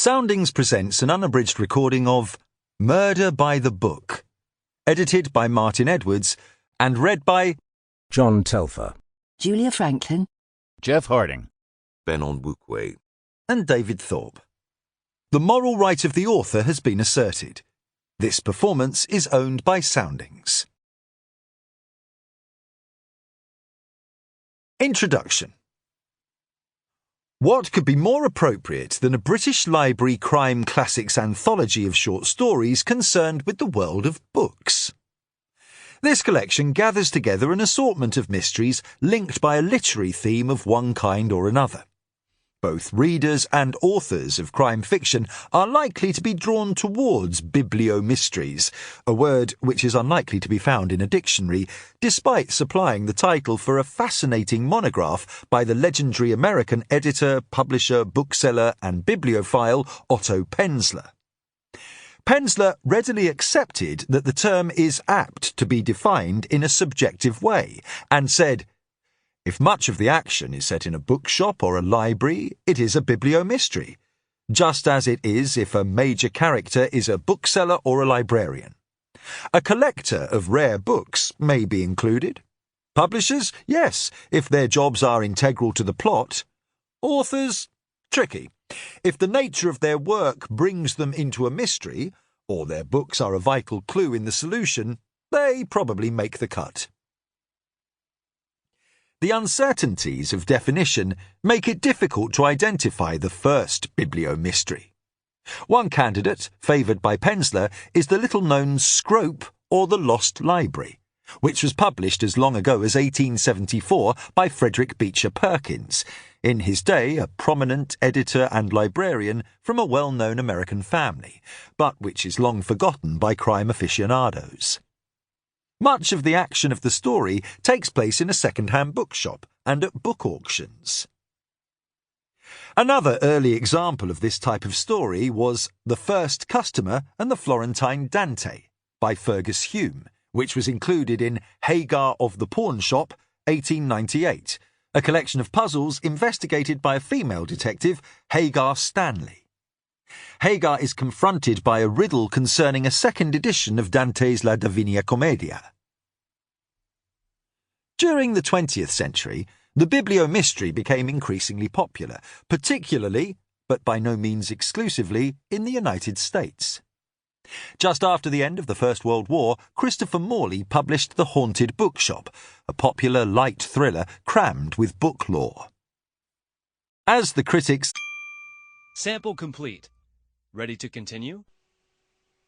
Soundings presents an unabridged recording of Murder by the Book, edited by Martin Edwards and read by John Telfer, Julia Franklin, Jeff Harding, Ben Onwukwe, and David Thorpe. The moral right of the author has been asserted. This performance is owned by Soundings. Introduction. What could be more appropriate than a British Library crime classics anthology of short stories concerned with the world of books? This collection gathers together an assortment of mysteries linked by a literary theme of one kind or another. Both readers and authors of crime fiction are likely to be drawn towards bibliomysteries, a word which is unlikely to be found in a dictionary, despite supplying the title for a fascinating monograph by the legendary American editor, publisher, bookseller and bibliophile Otto Penzler. Penzler readily accepted that the term is apt to be defined in a subjective way, and said, "If much of the action is set in a bookshop or a library, it is a bibliomystery, just as it is if a major character is a bookseller or a librarian. A collector of rare books may be included. Publishers, yes, if their jobs are integral to the plot. Authors, tricky. If the nature of their work brings them into a mystery, or their books are a vital clue in the solution, they probably make the cut." The uncertainties of definition make it difficult to identify the first bibliomystery. One candidate, favoured by Penzler, is the little-known Scrope or the Lost Library, which was published as long ago as 1874 by Frederick Beecher Perkins, in his day a prominent editor and librarian from a well-known American family, but which is long forgotten by crime aficionados. Much of the action of the story takes place in a second-hand bookshop and at book auctions. Another early example of this type of story was The First Customer and the Florentine Dante by Fergus Hume, which was included in Hagar of the Pawn Shop, 1898, a collection of puzzles investigated by a female detective, Hagar Stanley. Hagar is confronted by a riddle concerning a second edition of Dante's La Divina Commedia. During the 20th century, the bibliomystery became increasingly popular, particularly, but by no means exclusively, in the United States. Just after the end of the First World War, Christopher Morley published The Haunted Bookshop, a popular light thriller crammed with book lore. As the critics... Sample complete. Ready to continue?